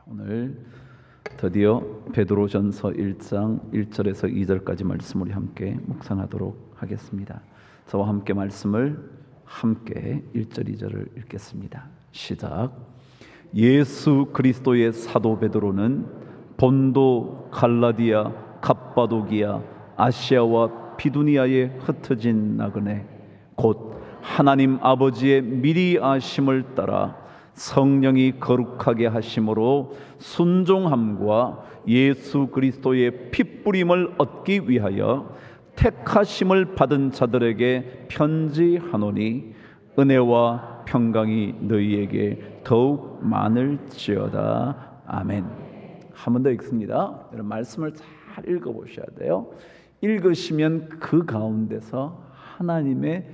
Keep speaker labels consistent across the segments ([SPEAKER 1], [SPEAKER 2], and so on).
[SPEAKER 1] 오늘 드디어 베드로전서 1장 1절에서 2절까지 말씀을 함께 묵상하도록 하겠습니다. 저와 함께 말씀을 함께 1절 2절을 읽겠습니다. 시작. 예수 그리스도의 사도 베드로는 본도, 갈라디아, 갑바도기아, 아시아와 비두니아에 흩어진 나그네 곧 하나님 아버지의 미리 아심을 따라 성령이 거룩하게 하심으로 순종함과 예수 그리스도의 핏뿌림을 얻기 위하여 택하심을 받은 자들에게 편지하노니 은혜와 평강이 너희에게 더욱 많을지어다. 아멘. 한 번 더 읽습니다. 여러분 말씀을 잘 읽어보셔야 돼요. 읽으시면 그 가운데서 하나님의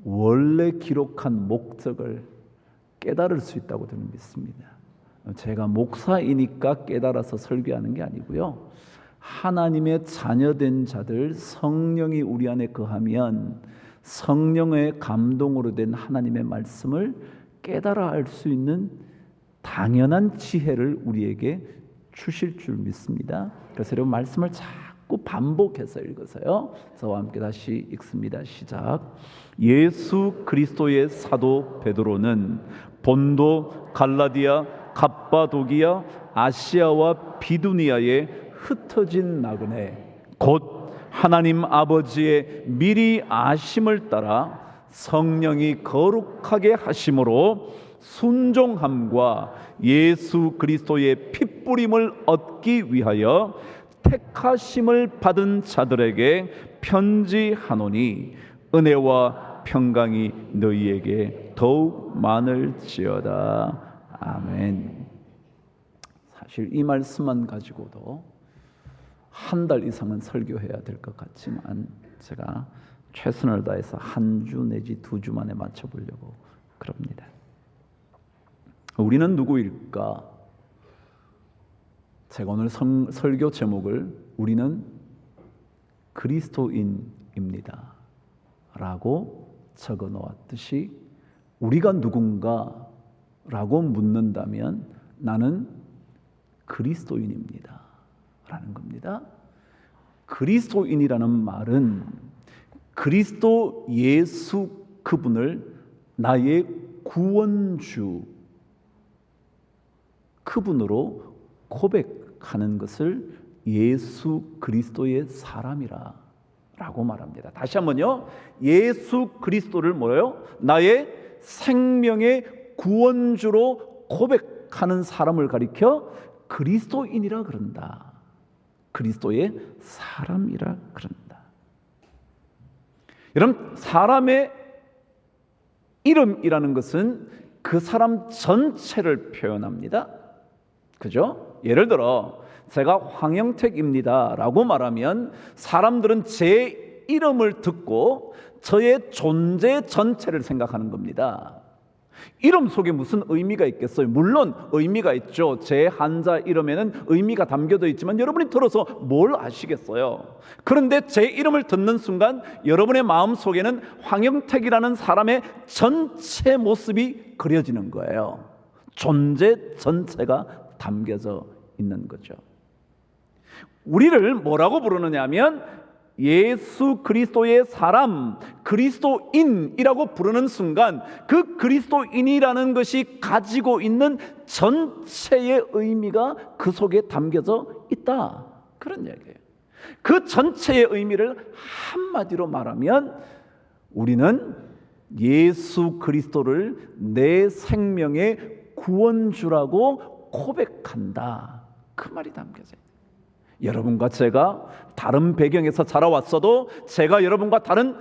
[SPEAKER 1] 원래 기록한 목적을 깨달을 수 있다고 저는 믿습니다. 제가 목사이니까 깨달아서 설교하는 게 아니고요, 하나님의 자녀된 자들, 성령이 우리 안에 거하면 성령의 감동으로 된 하나님의 말씀을 깨달아 알 수 있는 당연한 지혜를 우리에게 주실 줄 믿습니다. 그래서 여러분 말씀을 자꾸 반복해서 읽으세요. 저와 함께 다시 읽습니다. 시작. 예수 그리스도의 사도 베드로는 본도, 갈라디아, 갑바도기아, 아시아와 비두니아에 흩어진 나그네 곧 하나님 아버지의 미리 아심을 따라 성령이 거룩하게 하심으로 순종함과 예수 그리스도의 핏뿌림을 얻기 위하여 택하심을 받은 자들에게 편지하노니 은혜와 평강이 너희에게 더욱 많을지어다. 아멘. 사실 이 말씀만 가지고도 한 달 이상은 설교해야 될 것 같지만 제가 최선을 다해서 한 주 내지 2주 만에 맞춰보려고 그럽니다. 우리는 누구일까? 제가 오늘 설교 제목을 우리는 그리스도인입니다 라고 적어 놓았듯이, 우리가 누군가 라고 묻는다면 나는 그리스도인입니다 라는 겁니다. 그리스도인이라는 말은 그리스도 예수 그분을 나의 구원주 그분으로 고백하는 것을 예수 그리스도의 사람이라 라고 말합니다. 다시 한번요. 예수 그리스도를 뭐예요? 나의 생명의 구원주로 고백하는 사람을 가리켜 그리스도인이라 그런다. 그리스도의 사람이라 그런다. 여러분, 사람의 이름이라는 것은 그 사람 전체를 표현합니다. 그죠? 예를 들어 제가 황영택입니다 라고 말하면 사람들은 제 이름을 듣고 저의 존재 전체를 생각하는 겁니다. 이름 속에 무슨 의미가 있겠어요? 물론 의미가 있죠. 제 한자 이름에는 의미가 담겨져 있지만 여러분이 들어서 뭘 아시겠어요? 그런데 제 이름을 듣는 순간 여러분의 마음 속에는 황영택이라는 사람의 전체 모습이 그려지는 거예요. 존재 전체가 담겨져 있는 거죠. 우리를 뭐라고 부르느냐 하면 예수 그리스도의 사람, 그리스도인이라고 부르는 순간 그 그리스도인이라는 것이 가지고 있는 전체의 의미가 그 속에 담겨져 있다, 그런 얘기예요. 그 전체의 의미를 한마디로 말하면 우리는 예수 그리스도를 내 생명의 구원주라고 고백한다, 그 말이 담겨져 있어요. 여러분과 제가 다른 배경에서 자라왔어도, 제가 여러분과 다른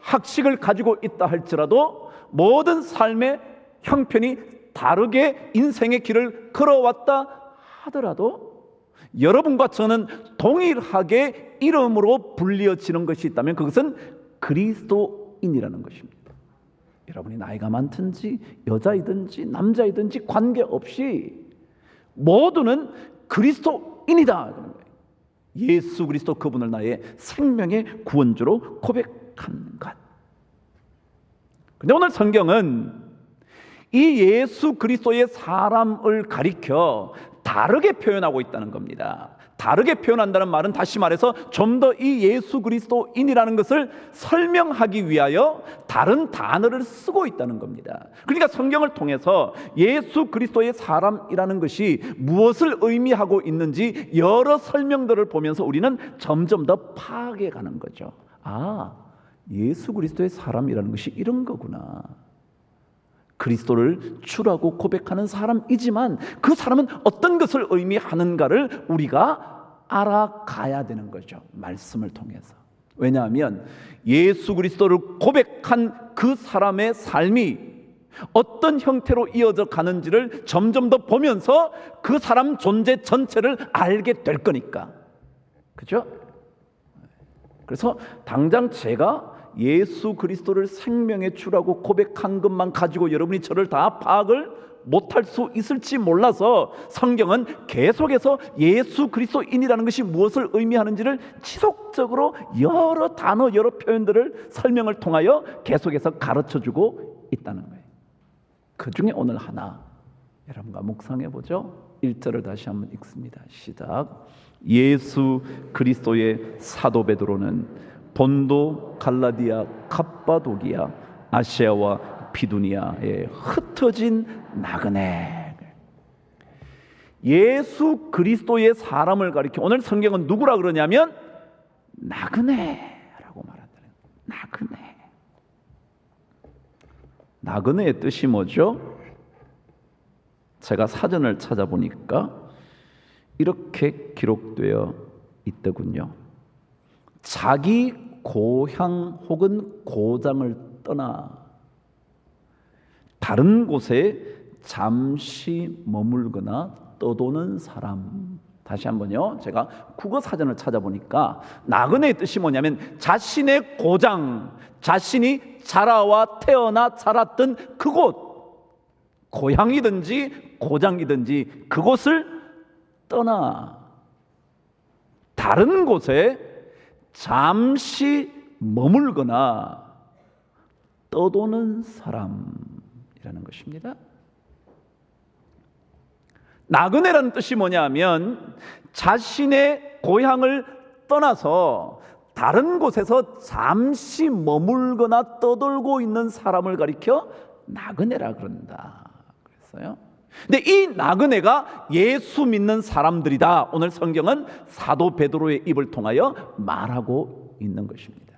[SPEAKER 1] 학식을 가지고 있다 할지라도, 모든 삶의 형편이 다르게 인생의 길을 걸어왔다 하더라도 여러분과 저는 동일하게 이름으로 불리어지는 것이 있다면 그것은 그리스도인이라는 것입니다. 여러분이 나이가 많든지 여자이든지 남자이든지 관계없이 모두는 그리스도인이다. 예수 그리스도 그분을 나의 생명의 구원주로 고백하는 것. 근데 오늘 성경은 이 예수 그리스도의 사람을 가리켜 다르게 표현하고 있다는 겁니다. 다르게 표현한다는 말은 다시 말해서 좀 더 이 예수 그리스도인이라는 것을 설명하기 위하여 다른 단어를 쓰고 있다는 겁니다. 그러니까 성경을 통해서 예수 그리스도의 사람이라는 것이 무엇을 의미하고 있는지 여러 설명들을 보면서 우리는 점점 더 파악해 가는 거죠. 아, 예수 그리스도의 사람이라는 것이 이런 거구나. 그리스도를 주라고 고백하는 사람이지만 그 사람은 어떤 것을 의미하는가를 우리가 알아가야 되는 거죠. 말씀을 통해서. 왜냐하면 예수 그리스도를 고백한 그 사람의 삶이 어떤 형태로 이어져 가는지를 점점 더 보면서 그 사람 존재 전체를 알게 될 거니까. 그죠? 그래서 당장 제가 예수 그리스도를 생명의 주라고 고백한 것만 가지고 여러분이 저를 다 파악을 못할 수 있을지 몰라서 성경은 계속해서 예수 그리스도인이라는 것이 무엇을 의미하는지를 지속적으로 여러 단어, 여러 표현들을 설명을 통하여 계속해서 가르쳐주고 있다는 거예요. 그 중에 오늘 하나 여러분과 묵상해 보죠. 1절을 다시 한번 읽습니다. 시작. 예수 그리스도의 사도 베드로는 본도, 갈라디아, 갑바도기아, 아시아와 비두니아에 흩어진 나그네. 예수 그리스도의 사람을 가리켜 오늘 성경은 누구라 그러냐면 나그네라고 말한다는. 나그네. 나그네의 뜻이 뭐죠? 제가 사전을 찾아보니까 이렇게 기록되어 있더군요. 자기 고향 혹은 고장을 떠나 다른 곳에 잠시 머물거나 떠도는 사람. 다시 한번요. 제가 국어 사전을 찾아보니까 나그네의 뜻이 뭐냐면 자신의 고장, 자신이 자라와 태어나 자랐던 그곳, 고향이든지 고장이든지 그곳을 떠나 다른 곳에 잠시 머물거나 떠도는 사람이라는 것입니다. 나그네라는 뜻이 뭐냐면 자신의 고향을 떠나서 다른 곳에서 잠시 머물거나 떠돌고 있는 사람을 가리켜 나그네라 그런다 그랬어요. 근데 이 나그네가 예수 믿는 사람들이다. 오늘 성경은 사도 베드로의 입을 통하여 말하고 있는 것입니다.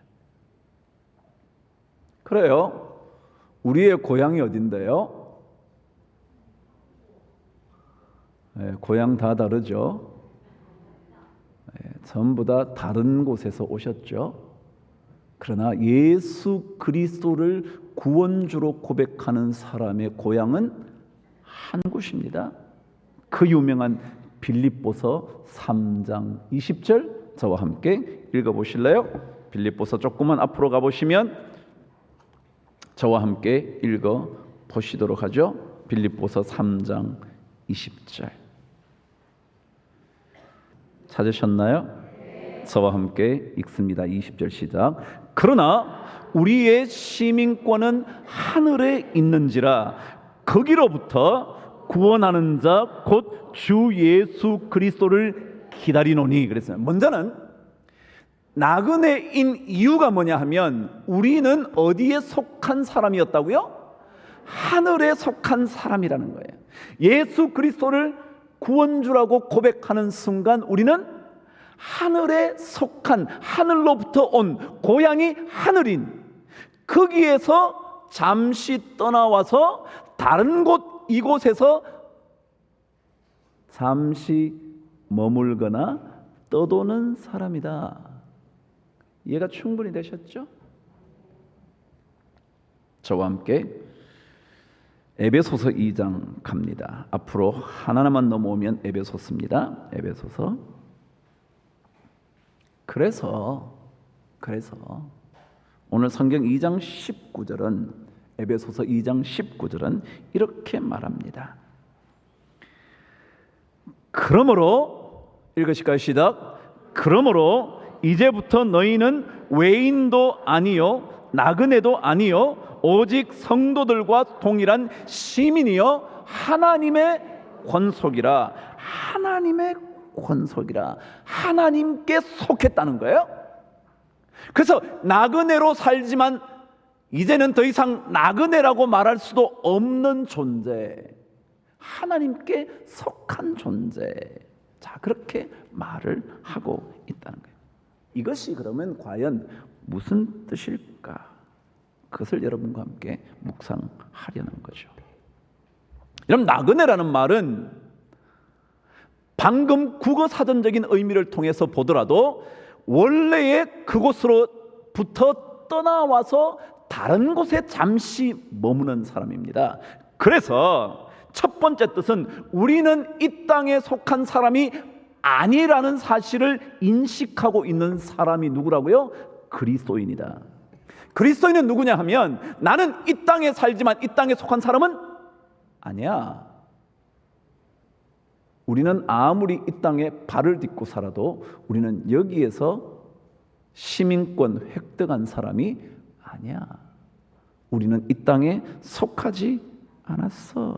[SPEAKER 1] 그래요. 우리의 고향이 어딘데요? 네, 고향 다 다르죠. 네, 전부 다 다른 곳에서 오셨죠. 그러나 예수 그리스도를 구원주로 고백하는 사람의 고향은 한 곳입니다. 그 유명한 빌립보서 3장 20절 저와 함께 읽어보실래요? 빌립보서 조금만 앞으로 가보시면 저와 함께 읽어보시도록 하죠. 빌립보서 3장 20절 찾으셨나요? 저와 함께 읽습니다. 20절 시작. 그러나 우리의 시민권은 하늘에 있는지라 거기로부터 구원하는 자 곧 주 예수 그리스도를 기다리노니. 그랬어요. 먼저는 나그네인 이유가 뭐냐 하면 우리는 어디에 속한 사람이었다고요? 하늘에 속한 사람이라는 거예요. 예수 그리스도를 구원주라고 고백하는 순간 우리는 하늘에 속한, 하늘로부터 온, 고향이 하늘인 거기에서 잠시 떠나와서 다른 곳, 이곳에서 잠시 머물거나 떠도는 사람이다. 이해가 충분히 되셨죠? 저와 함께 에베소서 2장 갑니다. 앞으로 하나만 넘어오면 에베소서입니다. 에베소서. 그래서 오늘 성경 2장 19절은 에베소서 2장 19절은 이렇게 말합니다. 그러므로 읽으실까요? 시작. 그러므로 이제부터 너희는 외인도 아니요 나그네도 아니요 오직 성도들과 동일한 시민이요 하나님의 권속이라 하나님의 권속이라 하나님께 속했다는 거예요. 그래서 나그네로 살지만 이제는 더 이상 나그네라고 말할 수도 없는 존재, 하나님께 속한 존재. 자, 그렇게 말을 하고 있다는 거예요. 이것이 그러면 과연 무슨 뜻일까? 그것을 여러분과 함께 묵상하려는 거죠. 여러분, 나그네라는 말은 방금 국어사전적인 의미를 통해서 보더라도 원래의 그곳으로부터 떠나와서 다른 곳에 잠시 머무는 사람입니다. 그래서 첫 번째 뜻은 우리는 이 땅에 속한 사람이 아니라는 사실을 인식하고 있는 사람이 누구라고요? 그리스도인이다. 그리스도인은 누구냐 하면 나는 이 땅에 살지만 이 땅에 속한 사람은 아니야. 우리는 아무리 이 땅에 발을 딛고 살아도 우리는 여기에서 시민권 획득한 사람이 아니야. 우리는 이 땅에 속하지 않았어.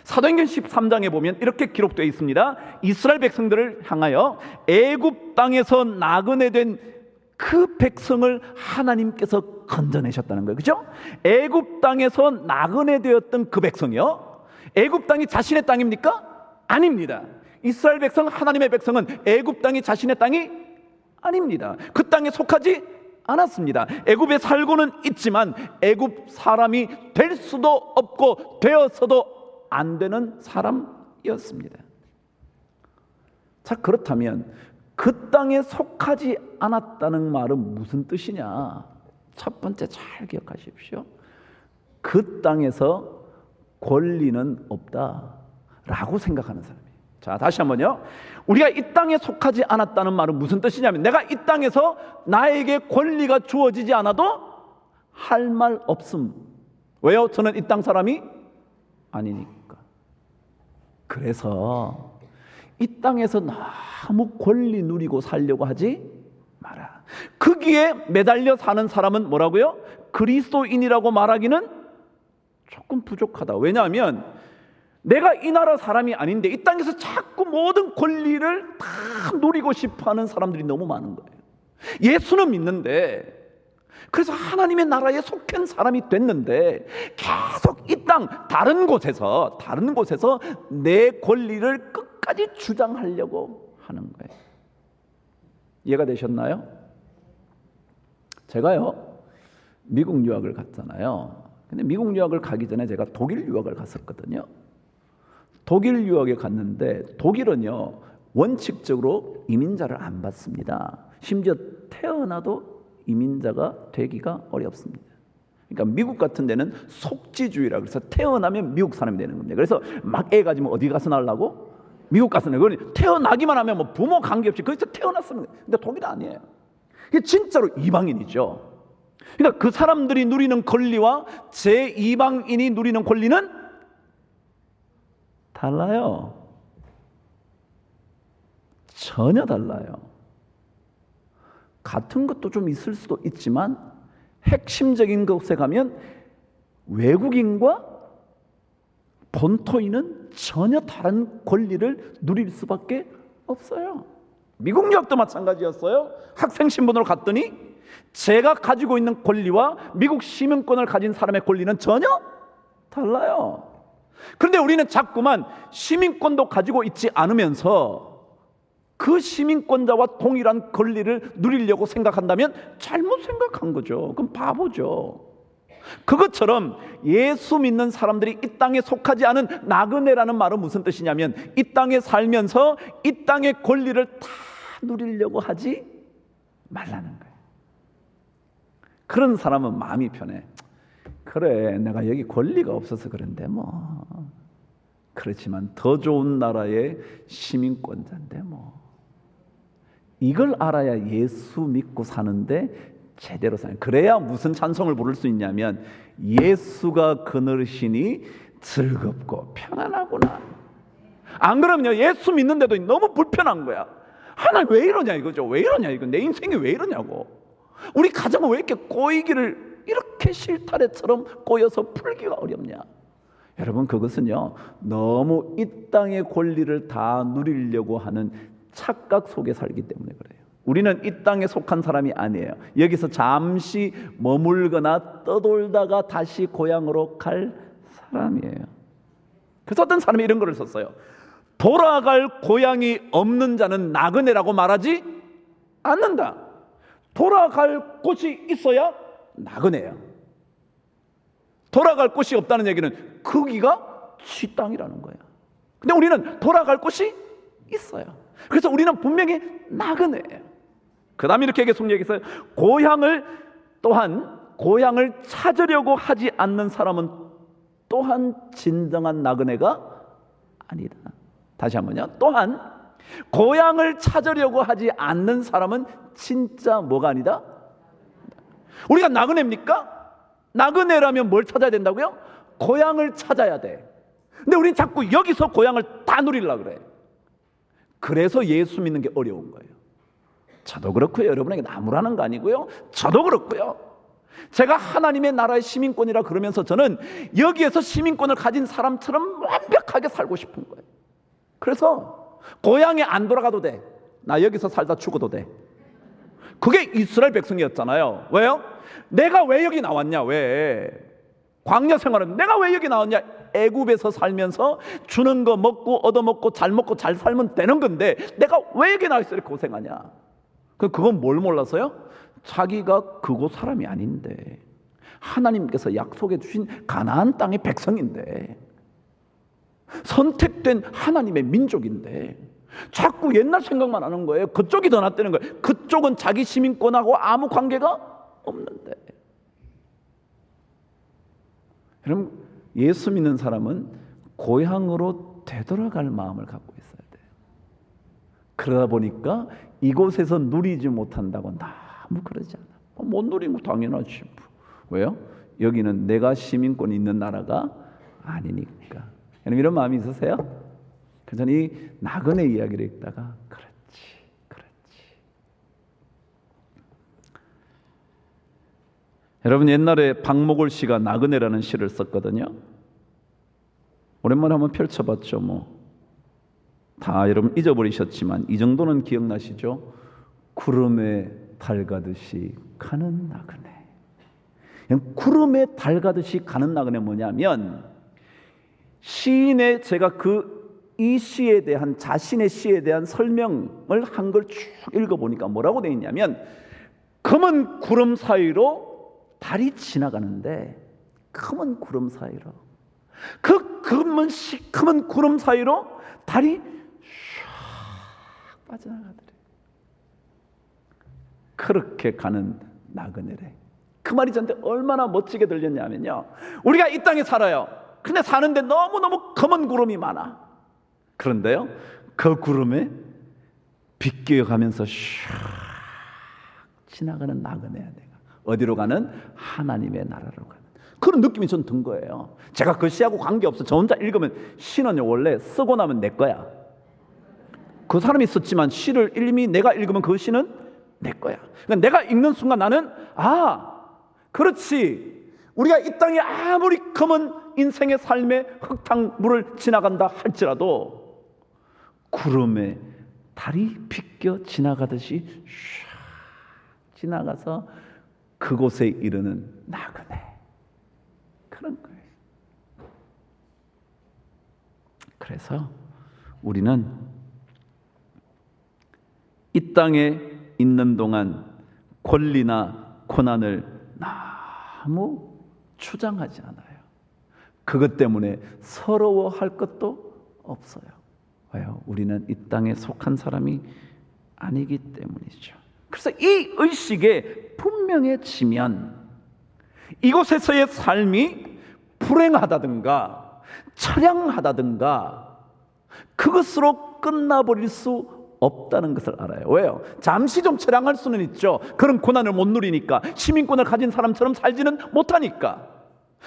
[SPEAKER 1] 사도행전 13장에 보면 이렇게 기록되어 있습니다. 이스라엘 백성들을 향하여 애굽 땅에서 나그네 된 그 백성을 하나님께서 건져내셨다는 거예요. 그렇죠? 애굽 땅에서 나그네 되었던 그 백성이요, 애굽 땅이 자신의 땅입니까? 아닙니다. 이스라엘 백성, 하나님의 백성은 애굽 땅이 자신의 땅이 아닙니다. 그 땅에 속하지 않았습니다. 애굽에 살고는 있지만 애굽 사람이 될 수도 없고 되어서도 안 되는 사람이었습니다. 자, 그렇다면 그 땅에 속하지 않았다는 말은 무슨 뜻이냐? 첫 번째 잘 기억하십시오. 그 땅에서 권리는 없다라고 생각하는 사람이에요. 자, 다시 한번요. 우리가 이 땅에 속하지 않았다는 말은 무슨 뜻이냐면 내가 이 땅에서 나에게 권리가 주어지지 않아도 할 말 없음. 왜요? 저는 이 땅 사람이 아니니까. 그래서 이 땅에서 너무 권리 누리고 살려고 하지 마라. 거기에 매달려 사는 사람은 뭐라고요? 그리스도인이라고 말하기는 조금 부족하다. 왜냐하면 내가 이 나라 사람이 아닌데 이 땅에서 자꾸 모든 권리를 다 누리고 싶어하는 사람들이 너무 많은 거예요. 예수는 믿는데, 그래서 하나님의 나라에 속한 사람이 됐는데 계속 이 땅 다른 곳에서 내 권리를 끝까지 주장하려고 하는 거예요. 이해가 되셨나요? 제가요 미국 유학을 갔잖아요. 근데 미국 유학을 가기 전에 제가 독일 유학을 갔었거든요. 독일 유학에 갔는데 독일은요 원칙적으로 이민자를 안 받습니다. 심지어 태어나도 이민자가 되기가 어렵습니다. 그러니까 미국 같은 데는 속지주의라 그래서 태어나면 미국 사람이 되는 겁니다. 그래서 막 애 가지면 어디 가서 날라고? 미국 가서 날라고. 태어나기만 하면 뭐 부모 관계없이 거기서 태어났습니다. 근데 독일은 아니에요. 이게 진짜로 이방인이죠. 그러니까 그 사람들이 누리는 권리와 제 이방인이 누리는 권리는 달라요. 전혀 달라요. 같은 것도 좀 있을 수도 있지만 핵심적인 곳에 가면 외국인과 본토인은 전혀 다른 권리를 누릴 수밖에 없어요. 미국 유학도 마찬가지였어요. 학생 신분으로 갔더니 제가 가지고 있는 권리와 미국 시민권을 가진 사람의 권리는 전혀 달라요. 그런데 우리는 자꾸만 시민권도 가지고 있지 않으면서 그 시민권자와 동일한 권리를 누리려고 생각한다면 잘못 생각한 거죠. 그럼 바보죠. 그것처럼 예수 믿는 사람들이 이 땅에 속하지 않은 나그네라는 말은 무슨 뜻이냐면 이 땅에 살면서 이 땅의 권리를 다 누리려고 하지 말라는 거예요. 그런 사람은 마음이 편해. 그래, 내가 여기 권리가 없어서 그런데 뭐 그렇지만 더 좋은 나라의 시민권자인데 뭐 이걸 알아야 예수 믿고 사는데 제대로 사는. 그래야 무슨 찬송을 부를 수 있냐면 예수가 그늘이시니 즐겁고 편안하구나. 안 그러면요 예수 믿는데도 너무 불편한 거야. 하나님 왜 이러냐 이거죠. 왜 이러냐 이거. 내 인생이 왜 이러냐고. 우리 가정은 왜 이렇게 꼬이기를 이렇게 실타래처럼 꼬여서 풀기가 어렵냐. 여러분, 그것은요, 너무 이 땅의 권리를 다 누리려고 하는 착각 속에 살기 때문에 그래요. 우리는 이 땅에 속한 사람이 아니에요. 여기서 잠시 머물거나 떠돌다가 다시 고향으로 갈 사람이에요. 그래서 어떤 사람이 이런 글을 썼어요. 돌아갈 고향이 없는 자는 나그네라고 말하지 않는다. 돌아갈 곳이 있어야 나그네야. 돌아갈 곳이 없다는 얘기는 거기가 지 땅이라는 거야. 근데 우리는 돌아갈 곳이 있어요. 그래서 우리는 분명히 나그네예요. 그 다음에 이렇게 계속 얘기했어요. 고향을 찾으려고 하지 않는 사람은 또한 진정한 나그네가 아니다. 다시 한번요. 또한 고향을 찾으려고 하지 않는 사람은 진짜 뭐가 아니다? 우리가 나그네입니까? 나그네라면 뭘 찾아야 된다고요? 고향을 찾아야 돼. 근데 우리는 자꾸 여기서 고향을 다 누리려고 그래. 그래서 예수 믿는 게 어려운 거예요. 저도 그렇고요. 여러분에게 나무라는 거 아니고요. 저도 그렇고요. 제가 하나님의 나라의 시민권이라 그러면서 저는 여기에서 시민권을 가진 사람처럼 완벽하게 살고 싶은 거예요. 그래서 고향에 안 돌아가도 돼. 나 여기서 살다 죽어도 돼. 그게 이스라엘 백성이었잖아요. 왜요? 내가 왜 여기 나왔냐? 왜? 광야 생활은 내가 왜 여기 나왔냐? 애굽에서 살면서 주는 거 먹고 얻어먹고 잘 먹고 잘 살면 되는 건데 내가 왜 여기 나와서 이렇게 고생하냐? 그건 뭘 몰라서요? 자기가 그곳 사람이 아닌데 하나님께서 약속해 주신 가나안 땅의 백성인데 선택된 하나님의 민족인데 자꾸 옛날 생각만 하는 거예요. 그쪽이 더 낫다는 거예요. 그쪽은 자기 시민권하고 아무 관계가 없는데. 여러분, 예수 믿는 사람은 고향으로 되돌아갈 마음을 갖고 있어야 돼요. 그러다 보니까 이곳에서 누리지 못한다고 너무 그러지 않아. 못 누리는 거 당연하지. 왜요? 여기는 내가 시민권이 있는 나라가 아니니까. 여러분, 이런 마음이 있으세요? 그래서 이 나그네 이야기를 읽다가 그렇지. 여러분, 옛날에 박목월 씨가 나그네라는 시를 썼거든요. 오랜만에 한번 펼쳐봤죠. 다 여러분 잊어버리셨지만 이 정도는 기억나시죠? 구름에 달 가듯이 가는 나그네. 구름에 달 가듯이 가는 나그네 뭐냐면 시인의 제가 이 시에 대한 자신의 시에 대한 설명을 한 걸 쭉 읽어보니까 뭐라고 되어 있냐면 검은 구름 사이로 달이 지나가는데 검은 구름 사이로 그 검은 구름 사이로 달이 샥 빠져나가더래. 그렇게 가는 나그네래. 그 말이 저한테 얼마나 멋지게 들렸냐면요, 우리가 이 땅에 살아요. 근데 사는데 너무너무 검은 구름이 많아. 그런데요, 그 구름에 비껴가면서 샥 지나가는 나그네야. 내가 어디로 가는? 하나님의 나라로 가는 그런 느낌이 전 든 거예요. 제가 그 시하고 관계없어. 저 혼자 읽으면 시는 원래 쓰고 나면 내 거야. 그 사람이 썼지만 시를 이미 내가 읽으면 그 시는 내 거야. 그러니까 내가 읽는 순간 나는 그렇지. 우리가 이 땅에 아무리 검은 인생의 삶의 흙탕물을 지나간다 할지라도 구름에 달이 비껴 지나가듯이 샥 지나가서 그곳에 이르는 나그네. 그런 거예요. 그래서 우리는 이 땅에 있는 동안 권리나 고난을 너무 추장하지 않아요. 그것 때문에 서러워할 것도 없어요. 왜요? 우리는 이 땅에 속한 사람이 아니기 때문이죠. 그래서 이 의식에 분명해지면 이곳에서의 삶이 불행하다든가 처량하다든가 그것으로 끝나버릴 수 없다는 것을 알아요. 왜요? 잠시 좀 처량할 수는 있죠. 그런 고난을 못 누리니까, 시민권을 가진 사람처럼 살지는 못하니까.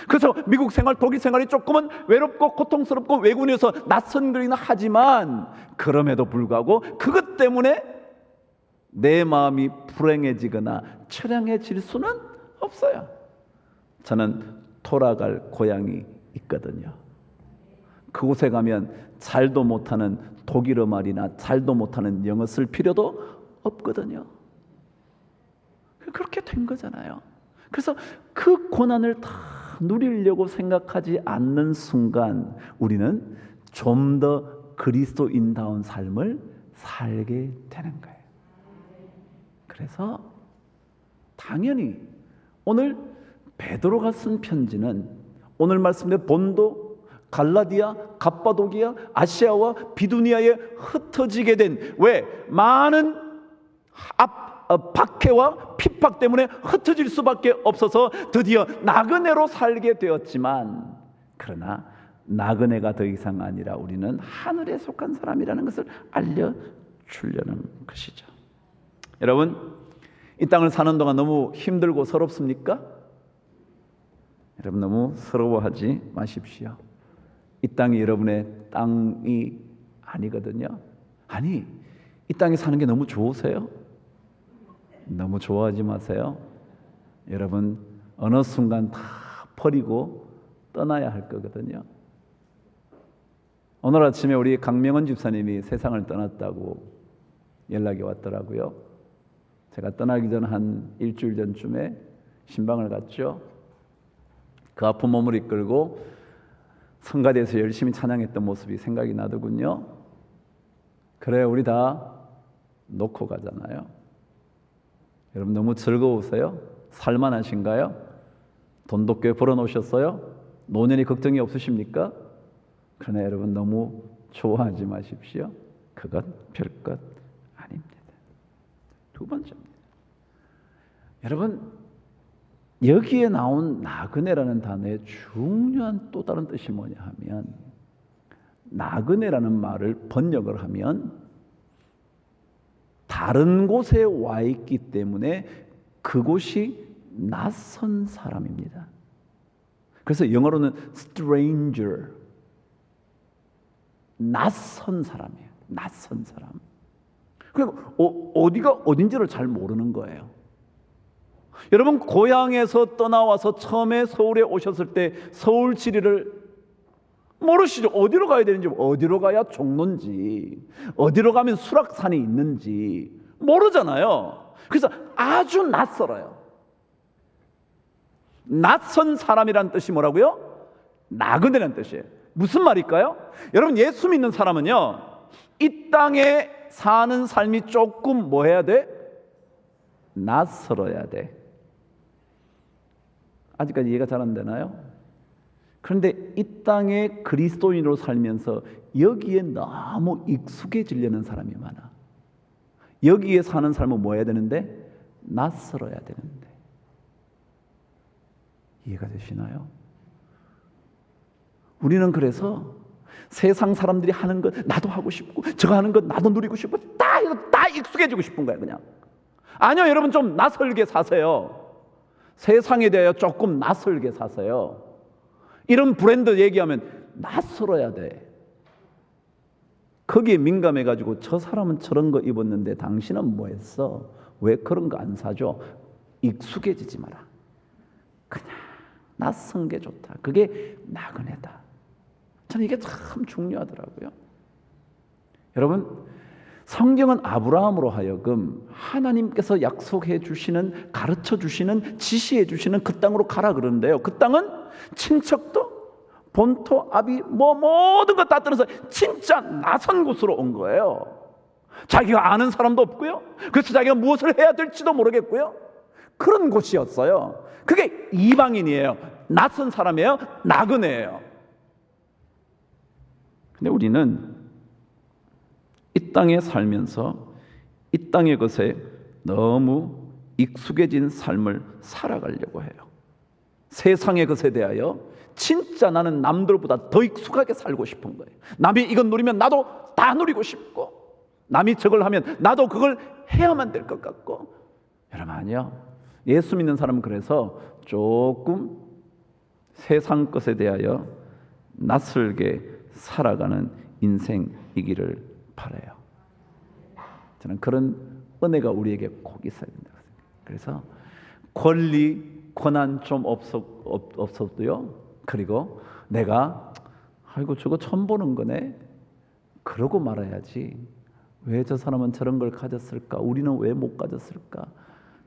[SPEAKER 1] 그래서 미국 생활, 독일 생활이 조금은 외롭고 고통스럽고 외국인에서 낯선 거리는 하지만 그럼에도 불구하고 그것 때문에 내 마음이 불행해지거나 처량해질 수는 없어요. 저는 돌아갈 고향이 있거든요. 그곳에 가면 잘도 못하는 독일어 말이나 잘도 못하는 영어 쓸 필요도 없거든요. 그렇게 된 거잖아요. 그래서 그 고난을 다 누리려고 생각하지 않는 순간 우리는 좀 더 그리스도인다운 삶을 살게 되는 거예요. 그래서 당연히 오늘 베드로가 쓴 편지는 오늘 말씀드린 본도, 갈라디아, 갑바도기아, 아시아와 비두니아에 흩어지게 된 왜 많은 박해와 핍박 때문에 흩어질 수밖에 없어서 드디어 나그네로 살게 되었지만, 그러나 나그네가 더 이상 아니라 우리는 하늘에 속한 사람이라는 것을 알려주려는 것이죠. 여러분, 이 땅을 사는 동안 너무 힘들고 서럽습니까? 여러분, 너무 서러워하지 마십시오. 이 땅이 여러분의 땅이 아니거든요. 아니, 이 땅에 사는 게 너무 좋으세요? 너무 좋아하지 마세요. 여러분, 어느 순간 다 버리고 떠나야 할 거거든요. 오늘 아침에 우리 강명원 집사님이 세상을 떠났다고 연락이 왔더라고요. 제가 떠나기 전 한 일주일 전쯤에 신방을 갔죠. 그 아픈 몸을 이끌고 성가대에서 열심히 찬양했던 모습이 생각이 나더군요. 그래, 우리 다 놓고 가잖아요. 여러분, 너무 즐거우세요? 살만하신가요? 돈도 꽤 벌어놓으셨어요? 노년이 걱정이 없으십니까? 그러나 여러분, 너무 좋아하지 마십시오. 그건 별것 아닙니다. 두 번째입니다. 여러분, 여기에 나온 나그네라는 단어의 중요한 또 다른 뜻이 뭐냐 하면, 나그네라는 말을 번역을 하면 다른 곳에 와 있기 때문에 그곳이 낯선 사람입니다. 그래서 영어로는 stranger, 낯선 사람이에요. 낯선 사람. 그리고 어디가 어딘지를 잘 모르는 거예요. 여러분, 고향에서 떠나와서 처음에 서울에 오셨을 때 서울 지리를 모르시죠? 어디로 가야 되는지, 어디로 가야 종로인지, 어디로 가면 수락산이 있는지 모르잖아요. 그래서 아주 낯설어요. 낯선 사람이라는 뜻이 뭐라고요? 나그네라는 뜻이에요. 무슨 말일까요? 여러분, 예수 믿는 사람은요, 이 땅에 사는 삶이 조금 뭐 해야 돼? 낯설어야 돼. 아직까지 이해가 잘 안 되나요? 그런데 이 땅에 그리스도인으로 살면서 여기에 너무 익숙해지려는 사람이 많아. 여기에 사는 삶은 뭐 해야 되는데? 낯설어야 되는데. 이해가 되시나요? 우리는 그래서 세상 사람들이 하는 것 나도 하고 싶고, 저거 하는 것 나도 누리고 싶고, 다 익숙해지고 싶은 거예요, 그냥. 아니요, 여러분, 좀 낯설게 사세요. 세상에 대하여 조금 낯설게 사세요. 이런 브랜드 얘기하면 낯설어야 돼. 거기에 민감해가지고 저 사람은 저런 거 입었는데 당신은 뭐 했어? 왜 그런 거 안 사줘? 익숙해지지 마라. 그냥 낯선 게 좋다. 그게 나그네다. 저는 이게 참 중요하더라고요. 여러분, 성경은 아브라함으로 하여금 하나님께서 약속해 주시는, 가르쳐 주시는, 지시해 주시는 그 땅으로 가라 그러는데요. 그 땅은 친척도 본토, 아비, 모든 것 다 떠나서 진짜 낯선 곳으로 온 거예요. 자기가 아는 사람도 없고요. 그래서 자기가 무엇을 해야 될지도 모르겠고요. 그런 곳이었어요. 그게 이방인이에요. 낯선 사람이에요. 나그네예요. 근데 우리는 이 땅에 살면서 이 땅의 것에 너무 익숙해진 삶을 살아가려고 해요. 세상의 것에 대하여 진짜 나는 남들보다 더 익숙하게 살고 싶은 거예요. 남이 이건 누리면 나도 다 누리고 싶고, 남이 저걸 하면 나도 그걸 해야만 될 것 같고. 여러분, 아니요. 예수 믿는 사람은 그래서 조금 세상 것에 대하여 낯설게 살아가는 인생이기를 바라요. 저는 그런 은혜가 우리에게 꼭 있어야 된다고 생각해요. 그래서 권리, 권한 좀 없어도요. 그리고 내가 아이고 저거 처음 보는 거네. 그러고 말아야지. 왜 저 사람은 저런 걸 가졌을까? 우리는 왜 못 가졌을까?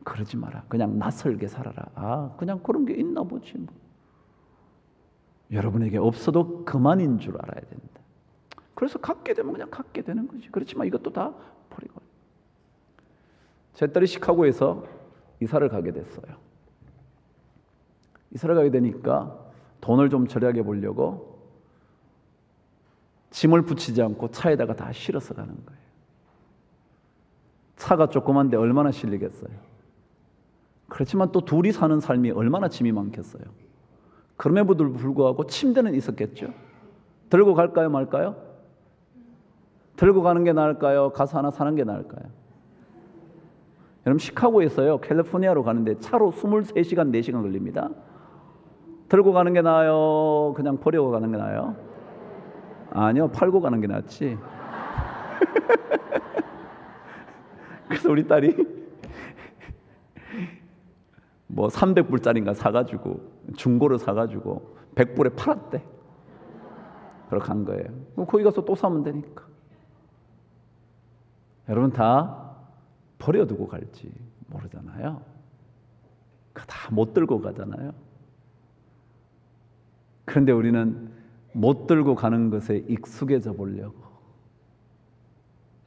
[SPEAKER 1] 그러지 마라. 그냥 낯설게 살아라. 아, 그냥 그런 게 있나 보지 뭐. 여러분에게 없어도 그만인 줄 알아야 된다. 그래서 갖게 되면 그냥 갖게 되는 거지. 그렇지만 이것도 다 버리고. 제 딸이 시카고에서 이사를 가게 됐어요. 이사를 가게 되니까 돈을 좀 절약해 보려고 짐을 붙이지 않고 차에다가 다 실어서 가는 거예요. 차가 조그만데 얼마나 실리겠어요. 그렇지만 또 둘이 사는 삶이 얼마나 짐이 많겠어요. 그럼에도 불구하고 침대는 있었겠죠. 들고 갈까요 말까요? 들고 가는 게 나을까요? 가서 하나 사는 게 나을까요? 여러분 시카고에서요 캘리포니아로 가는데 차로 23시간 4시간 걸립니다. 들고 가는 게 나아요? 그냥 버리고 가는 게 나아요? 아니요, 팔고 가는 게 낫지. 그래서 우리 딸이 뭐 300불짜리인가 사가지고 중고로 사가지고 100불에 팔았대. 그렇게 간 거예요. 거기 가서 또 사면 되니까. 여러분 다 버려두고 갈지 모르잖아요. 다 못 들고 가잖아요. 그런데 우리는 못 들고 가는 것에 익숙해져 보려고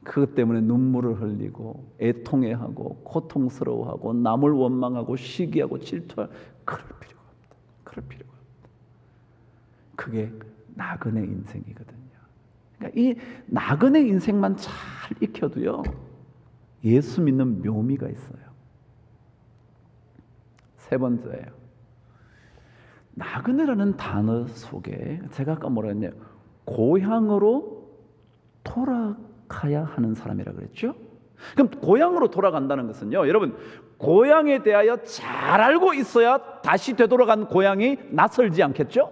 [SPEAKER 1] 그것 때문에 눈물을 흘리고 애통해하고 고통스러워하고 남을 원망하고 시기하고 질투할 그럴 필요가 없다. 그럴 필요가 없다. 그게 나그네 인생이거든요. 그러니까 이 나그네 인생만 잘 익혀도요 예수 믿는 묘미가 있어요. 세 번째예요. 나그네라는 단어 속에 제가 아까 뭐라 했냐, 고향으로 돌아가야 하는 사람이라 그랬죠. 그럼 고향으로 돌아간다는 것은요, 여러분 고향에 대하여 잘 알고 있어야 다시 되돌아간 고향이 낯설지 않겠죠.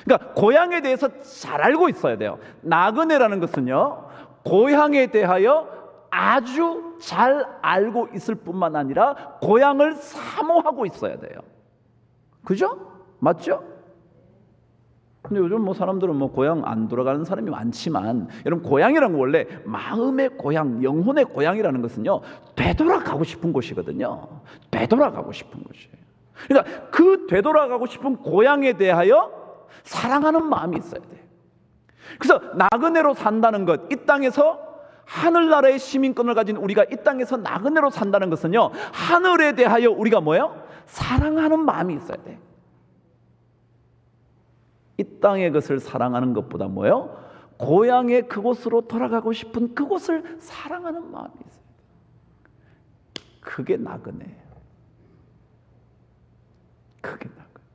[SPEAKER 1] 그러니까 고향에 대해서 잘 알고 있어야 돼요. 나그네라는 것은요 고향에 대하여 아주 잘 알고 있을 뿐만 아니라 고향을 사모하고 있어야 돼요. 그죠? 맞죠? 근데 요즘 뭐 사람들은 뭐 고향 안 돌아가는 사람이 많지만 여러분 고향이란 건 원래 마음의 고향, 영혼의 고향이라는 것은요 되돌아가고 싶은 곳이거든요. 되돌아가고 싶은 곳이에요. 그러니까 그 되돌아가고 싶은 고향에 대하여 사랑하는 마음이 있어야 돼요. 그래서 나그네로 산다는 것, 이 땅에서 하늘나라의 시민권을 가진 우리가 이 땅에서 나그네로 산다는 것은요 하늘에 대하여 우리가 뭐예요? 사랑하는 마음이 있어야 돼요. 이 땅의 것을 사랑하는 것보다 뭐예요? 고향의 그곳으로 돌아가고 싶은 그곳을 사랑하는 마음이 있어요. 그게 나그네예요. 그게 나그네.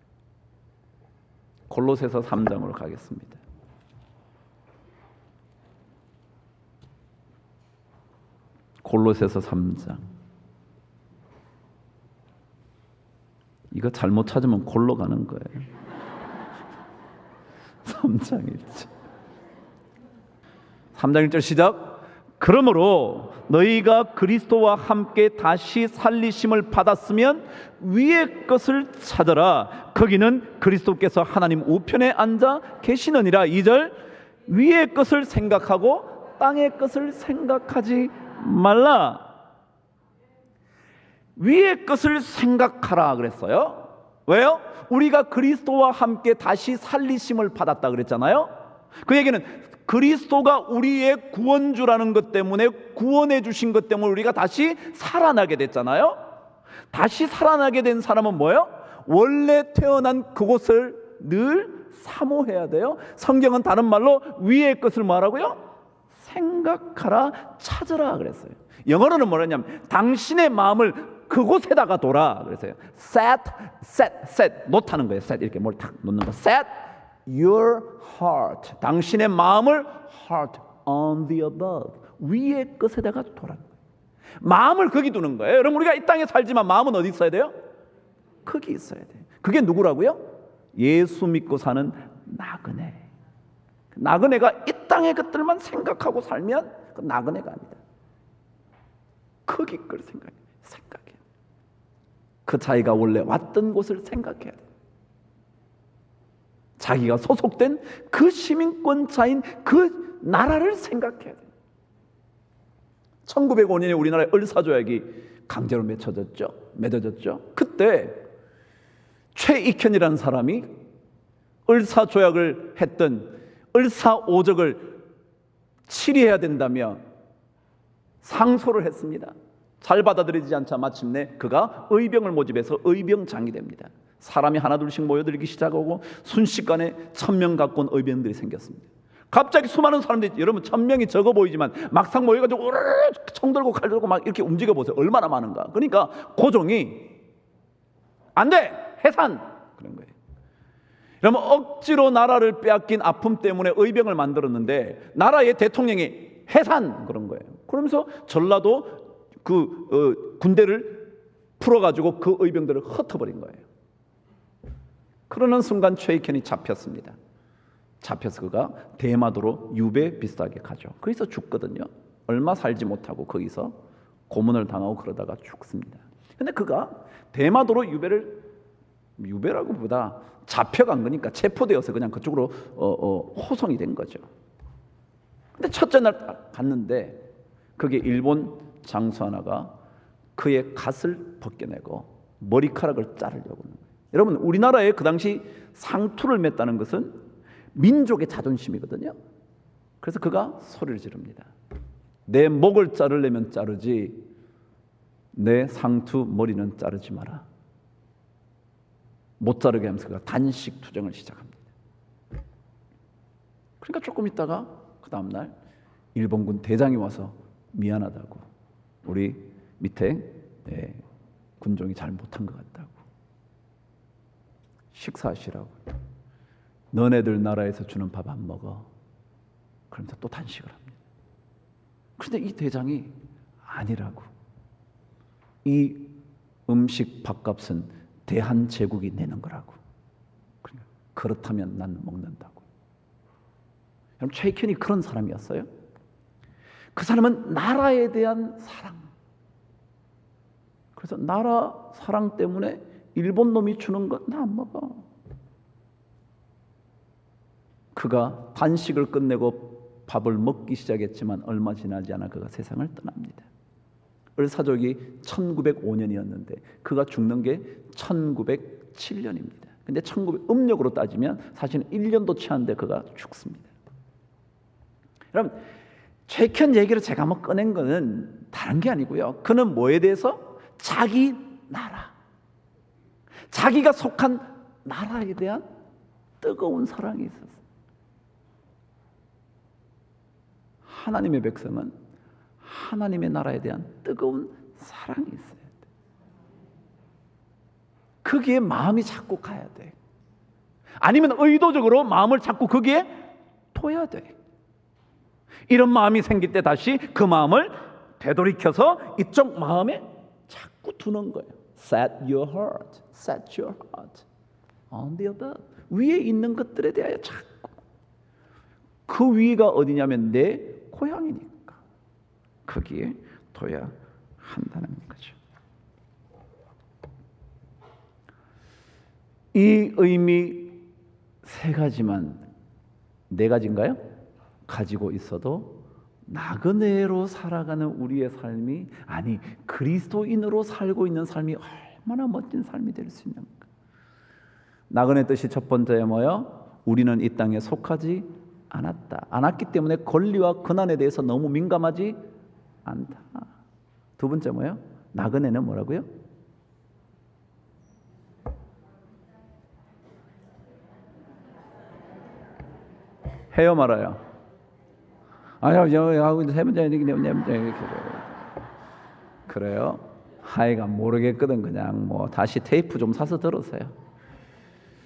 [SPEAKER 1] 골로새서 3장으로 가겠습니다. 골로새서 3장. 이거 잘못 찾으면 골로 가는 거예요. 3장 1절. 3장 1절 시작. 그러므로 너희가 그리스도와 함께 다시 살리심을 받았으면 위의 것을 찾아라. 거기는 그리스도께서 하나님 우편에 앉아 계시느니라. 2절. 위의 것을 생각하고 땅의 것을 생각하지 말라. 위의 것을 생각하라 그랬어요. 왜요? 우리가 그리스도와 함께 다시 살리심을 받았다 그랬잖아요. 그 얘기는 그리스도가 우리의 구원주라는 것 때문에, 구원해 주신 것 때문에 우리가 다시 살아나게 됐잖아요. 다시 살아나게 된 사람은 뭐예요? 원래 태어난 그곳을 늘 사모해야 돼요. 성경은 다른 말로 위의 것을 뭐라고요? 생각하라, 찾으라 그랬어요. 영어로는 뭐냐면 당신의 마음을 그곳에다가 둬라 그랬어요. set 놓다는 거예요. set 이렇게 뭘 탁 놓는 거. set your heart, 당신의 마음을 heart on the above, 위의 것에다가 둬라. 마음을 거기 두는 거예요. 여러분 우리가 이 땅에 살지만 마음은 어디 있어야 돼요? 거기 있어야 돼요. 그게 누구라고요? 예수 믿고 사는 나그네. 나그네가 이 땅의 것들만 생각하고 살면 그 나그네가 아니다. 거기 걸 생각해. 그 자기가 원래 왔던 곳을 생각해야 돼. 자기가 소속된 그 시민권자인 그 나라를 생각해야 돼요. 1905년에 우리나라의 을사조약이 강제로 맺어졌죠. 그때 최익현이라는 사람이 을사조약을 했던 을사오적을 치리해야 된다며 상소를 했습니다. 잘 받아들이지 않자 마침내 그가 의병을 모집해서 의병장이 됩니다. 사람이 하나둘씩 모여들기 시작하고 순식간에 1000명 가까운 의병들이 생겼습니다. 갑자기 수많은 사람들이, 여러분 1000명이 적어 보이지만 막상 모여가지고 총 들고 칼 들고 막 이렇게 움직여 보세요. 얼마나 많은가. 그러니까 고종이 안 돼! 해산! 그런 거예요. 그러면 억지로 나라를 빼앗긴 아픔 때문에 의병을 만들었는데 나라의 대통령이 해산! 그런 거예요. 그러면서 전라도 군대를 풀어가지고 그 의병들을 흩어버린 거예요. 그러는 순간 최익현이 잡혔습니다. 잡혀서 그가 대마도로 유배 비슷하게 가죠. 거기서 죽거든요. 얼마 살지 못하고 거기서 고문을 당하고 그러다가 죽습니다. 근데 그가 대마도로 유배라고 보다 잡혀간 거니까 체포되어서 그냥 그쪽으로 호송이 된 거죠. 근데 첫째 날 갔는데 그게 일본 장수 하나가 그의 갓을 벗겨내고 머리카락을 자르려고 하는 거예요. 여러분, 우리나라에 그 당시 상투를 맸다는 것은 민족의 자존심이거든요. 그래서 그가 소리를 지릅니다. 내 목을 자르려면 자르지 내 상투 머리는 자르지 마라. 못 자르게 하면서 그가 단식 투쟁을 시작합니다. 그러니까 조금 있다가 그 다음날 일본군 대장이 와서 미안하다고, 우리 밑에 군종이 잘 못한 것 같다고, 식사하시라고, 너네들 나라에서 주는 밥 안 먹어. 그러면서 또 단식을 합니다. 그런데 이 대장이 아니라고, 이 음식 밥값은 대한제국이 내는 거라고, 그렇다면 난 먹는다고. 여러분, 최익현이 그런 사람이었어요. 그 사람은 나라에 대한 사랑, 그래서 나라 사랑 때문에 일본 놈이 주는 것 나 안 먹어. 그가 단식을 끝내고 밥을 먹기 시작했지만 얼마 지나지 않아 그가 세상을 떠납니다. 을사족이 1905년이었는데 그가 죽는 게 1907년입니다. 근데 1900 음력으로 따지면 사실은 1년도 채 안 돼 그가 죽습니다. 여러분, 최익현 얘기를 제가 한번 꺼낸 거는 다른 게 아니고요. 그는 뭐에 대해서? 자기 나라, 자기가 속한 나라에 대한 뜨거운 사랑이 있었어요. 하나님의 백성은 하나님의 나라에 대한 뜨거운 사랑이 있어야 돼. 거기에 마음이 자꾸 가야 돼. 아니면 의도적으로 마음을 자꾸 거기에 둬야 돼. 이런 마음이 생길 때 다시 그 마음을 되돌이켜서 이쪽 마음에 자꾸 두는 거예요. Set your heart on the above. 위에 있는 것들에 대하여 자꾸. 그 위가 어디냐면 내 고향이니까 거기에 둬야 한다는 거죠. 이 의미 세 가지만, 네 가지인가요? 가지고 있어도 나그네로 살아가는 우리의 삶이, 아니 그리스도인으로 살고 있는 삶이 얼마나 멋진 삶이 될 수 있는가. 나그네 뜻이 첫 번째에 뭐요? 우리는 이 땅에 속하지 않았기 때문에 권리와 권한에 대해서 너무 민감하지 않다. 두 번째 뭐예요? 나그네는 뭐라고요? 해요 말아요? 아유, 세 번째 이렇게 그래요? 하여간 모르겠거든. 그냥 뭐 다시 테이프 좀 사서 들으세요.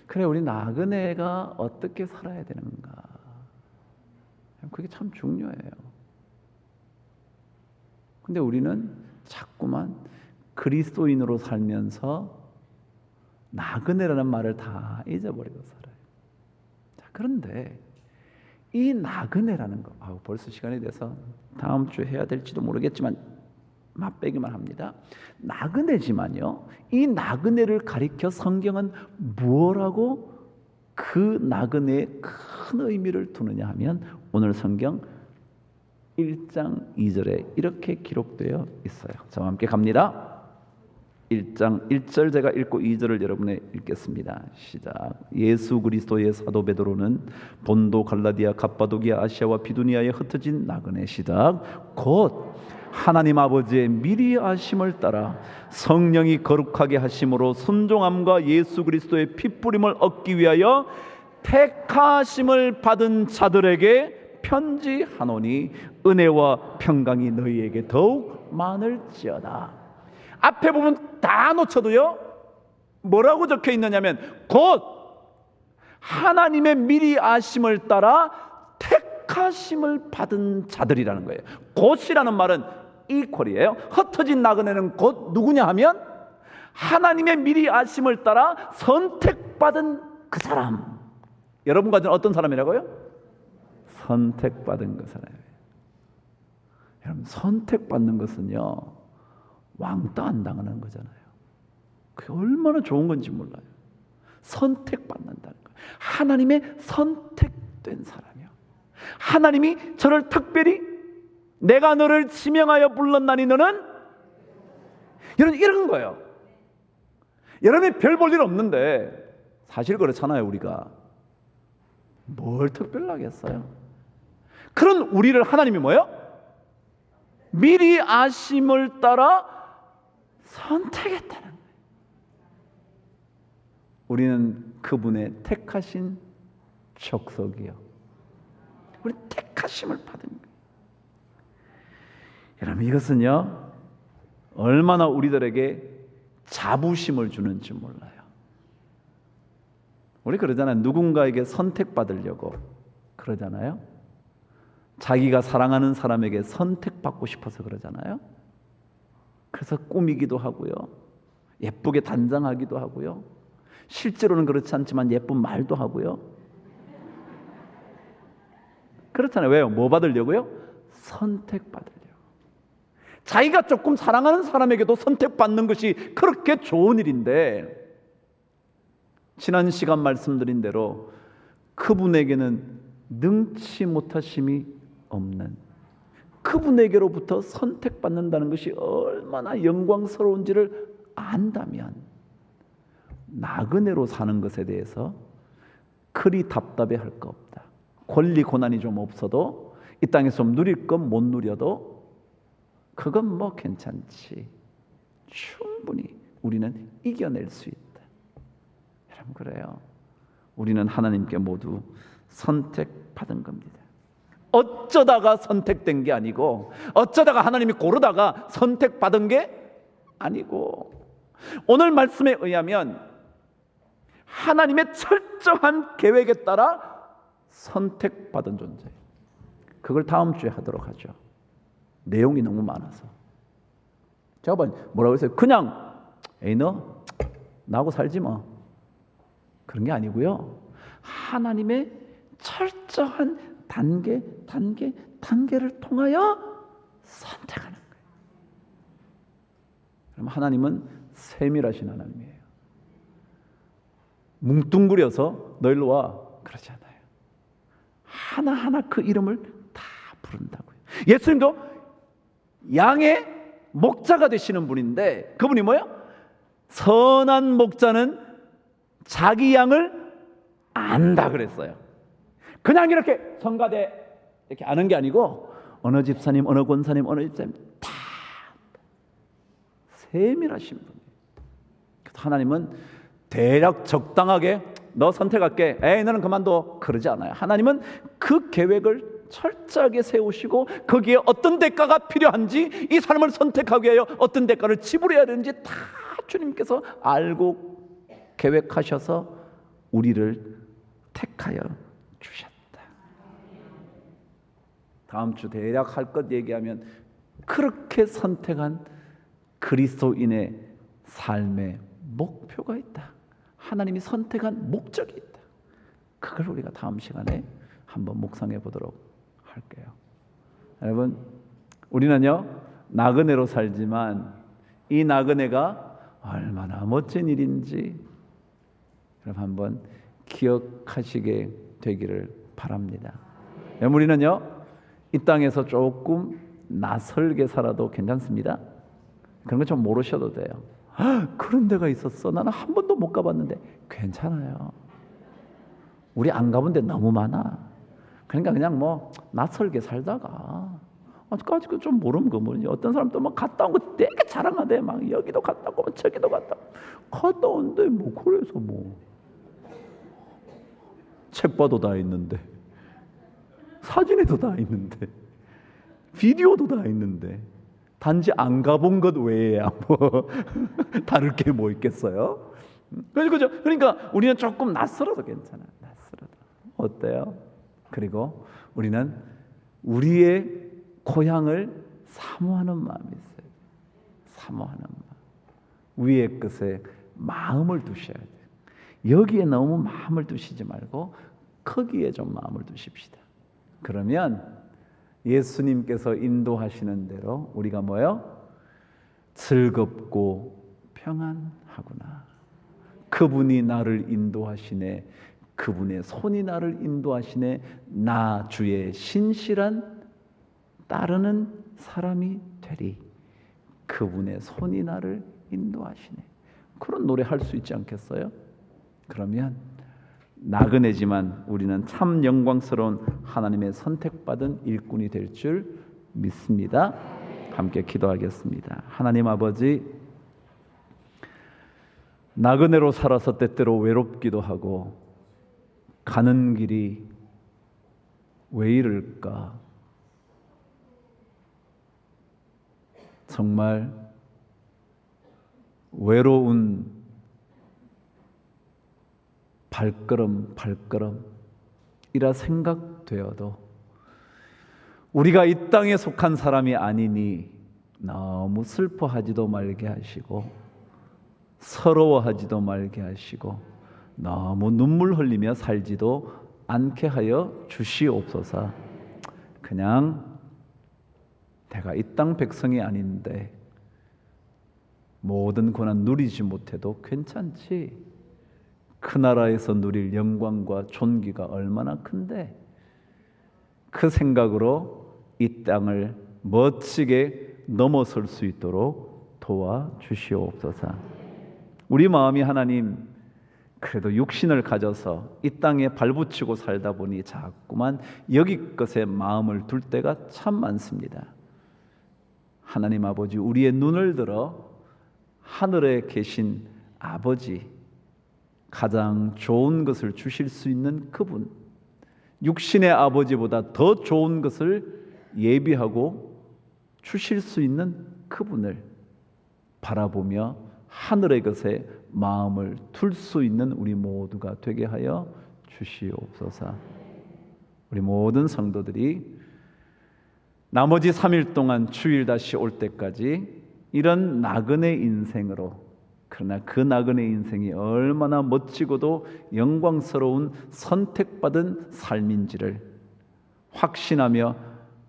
[SPEAKER 1] 그래, 우리 나그네가 어떻게 살아야 되는가? 그게 참 중요해요. 근데 우리는 자꾸만 그리스도인으로 살면서 나그네라는 말을 다 잊어버리고 살아요. 자, 그런데 이 나그네라는 거, 벌써 시간이 돼서 다음 주에 해야 될지도 모르겠지만 맛배기만 합니다. 나그네지만요, 이 나그네를 가리켜 성경은 뭐라고 그 나그네에 큰 의미를 두느냐 하면 오늘 성경 1장 2절에 이렇게 기록되어 있어요. 저와 함께 갑니다. 1장 1절 제가 읽고 2절을 여러분에 읽겠습니다. 시작. 예수 그리스도의 사도 베드로는 본도, 갈라디아, 갑바도기아, 아시아와 비두니아에 흩어진 나그네 시작 곧 하나님 아버지의 미리 아심을 따라 성령이 거룩하게 하심으로 순종함과 예수 그리스도의 피뿌림을 얻기 위하여 택하심을 받은 자들에게 편지하노니 은혜와 평강이 너희에게 더욱 많을지어다. 앞에 보면 다 놓쳐도요 뭐라고 적혀 있느냐면 곧 하나님의 미리 아심을 따라 택하심을 받은 자들이라는 거예요. 곧이라는 말은 이퀄이에요. 흩어진 나그네는 곧 누구냐 하면 하나님의 미리 아심을 따라 선택받은 그 사람. 여러분 가진 어떤 사람이라고요? 선택받은 그 사람이에요. 여러분 선택받는 것은요 왕따 안 당하는 거잖아요. 그게 얼마나 좋은 건지 몰라요. 선택받는다는 거예요. 하나님의 선택된 사람이요. 하나님이 저를 특별히 내가 너를 지명하여 불렀나니 너는 이런 거예요. 여러분이 별 볼 일 없는데 사실 그렇잖아요. 우리가 뭘 특별하겠어요? 그런 우리를 하나님이 뭐예요? 미리 아심을 따라 선택했다는 거예요. 우리는 그분의 택하신 족속이요. 우리 택하심을 받은 거예요. 여러분 이것은요 얼마나 우리들에게 자부심을 주는지 몰라요. 우리 그러잖아요. 누군가에게 선택받으려고 그러잖아요. 자기가 사랑하는 사람에게 선택받고 싶어서 그러잖아요. 그래서 꾸미기도 하고요. 예쁘게 단장하기도 하고요. 실제로는 그렇지 않지만 예쁜 말도 하고요. 그렇잖아요. 왜요? 뭐 받으려고요? 선택받으려고. 자기가 조금 사랑하는 사람에게도 선택받는 것이 그렇게 좋은 일인데 지난 시간 말씀드린 대로 그분에게는 능치 못하심이 없는 그분에게로부터 선택받는다는 것이 얼마나 영광스러운지를 안다면 나그네로 사는 것에 대해서 그리 답답해할 거 없다. 권리 고난이 좀 없어도 이 땅에서 좀 누릴 건 못 누려도 그건 뭐 괜찮지. 충분히 우리는 이겨낼 수 있다. 여러분 그래요. 우리는 하나님께 모두 선택받은 겁니다. 어쩌다가 선택된 게 아니고 어쩌다가 하나님이 고르다가 선택받은 게 아니고 오늘 말씀에 의하면 하나님의 철저한 계획에 따라 선택받은 존재. 그걸 다음 주에 하도록 하죠. 내용이 너무 많아서. 제가 뭐라고 했어요? 그냥 에이 너 나하고 살지 뭐. 그런 게 아니고요. 하나님의 철저한 단계를 통하여 선택하는 거예요. 그럼 하나님은 세밀하신 하나님이에요. 뭉뚱그려서 너 일로 와 그러지 않아요. 하나하나 그 이름을 다 부른다고요. 예수님도 양의 목자가 되시는 분인데 그분이 뭐예요? 선한 목자는 자기 양을 안다 그랬어요. 그냥 이렇게 성가대 이렇게 아는 게 아니고 어느 집사님, 어느 권사님, 어느 집사님 다 세밀하신 분이에요. 그래서 하나님은 대략 적당하게 너 선택할게. 에이 너는 그만둬. 그러지 않아요. 하나님은 그 계획을 철저하게 세우시고 거기에 어떤 대가가 필요한지 이 사람을 선택하기 위하여 어떤 대가를 지불해야 되는지 다 주님께서 알고 계획하셔서 우리를 택하여 주셨다. 다음 주 대략 할 것 얘기하면 그렇게 선택한 그리스도인의 삶의 목표가 있다. 하나님이 선택한 목적이 있다. 그걸 우리가 다음 시간에 한번 묵상해 보도록 할게요. 여러분, 우리는요 나그네로 살지만 이 나그네가 얼마나 멋진 일인지 여러분 한번 기억하시게 되기를 바랍니다. 우리는요, 이 땅에서 조금 낯설게 살아도 괜찮습니다. 그런 거 좀 모르셔도 돼요. 그런 데가 있었어. 나는 한 번도 못 가봤는데. 괜찮아요. 우리 안 가본 데 너무 많아. 그러니까 그냥 뭐 낯설게 살다가 아직까지 좀 모르는 거 뭐지. 어떤 사람도 막 갔다 온 거 되게 자랑하대. 막 여기도 갔다 오고 저기도 갔다 온데 뭐 그래서 뭐 책 봐도 다 있는데, 사진에도 다 있는데, 비디오도 다 있는데, 단지 안 가본 것 외에야 뭐 다를 게 뭐 있겠어요? 그죠? 그러니까 우리는 조금 낯설어도 괜찮아. 낯설어도 어때요? 그리고 우리는 우리의 고향을 사모하는 마음이 있어요. 사모하는 마음. 위의 것에 마음을 두셔야 돼요. 여기에 너무 마음을 두시지 말고 거기에 좀 마음을 두십시다. 그러면 예수님께서 인도하시는 대로 우리가 뭐요? 즐겁고 평안하구나. 그분이 나를 인도하시네. 그분의 손이 나를 인도하시네. 나 주의 신실한 따르는 사람이 되리. 그분의 손이 나를 인도하시네. 그런 노래 할 수 있지 않겠어요? 그러면 나그네지만 우리는 참 영광스러운 하나님의 선택받은 일꾼이 될 줄 믿습니다. 함께 기도하겠습니다. 하나님 아버지, 나그네로 살아서 때때로 외롭기도 하고 가는 길이 왜 이럴까? 정말 외로운 발걸음이라 생각되어도 우리가 이 땅에 속한 사람이 아니니 너무 슬퍼하지도 말게 하시고 서러워하지도 말게 하시고 너무 눈물 흘리며 살지도 않게 하여 주시옵소서. 그냥 내가 이 땅 백성이 아닌데 모든 고난 누리지 못해도 괜찮지. 그 나라에서 누릴 영광과 존귀가 얼마나 큰데 그 생각으로 이 땅을 멋지게 넘어설 수 있도록 도와주시옵소서. 우리 마음이 하나님 그래도 육신을 가져서 이 땅에 발붙이고 살다 보니 자꾸만 여기 것에 마음을 둘 때가 참 많습니다. 하나님 아버지, 우리의 눈을 들어 하늘에 계신 아버지, 가장 좋은 것을 주실 수 있는 그분, 육신의 아버지보다 더 좋은 것을 예비하고 주실 수 있는 그분을 바라보며 하늘의 것에 마음을 둘 수 있는 우리 모두가 되게 하여 주시옵소서. 우리 모든 성도들이 나머지 3일 동안 주일 다시 올 때까지 이런 나그네 인생으로, 그러나 그 나그네 인생이 얼마나 멋지고도 영광스러운 선택받은 삶인지를 확신하며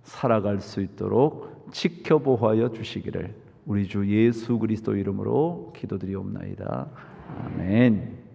[SPEAKER 1] 살아갈 수 있도록 지켜보호하여 주시기를 우리 주 예수 그리스도 이름으로 기도드리옵나이다. 아멘.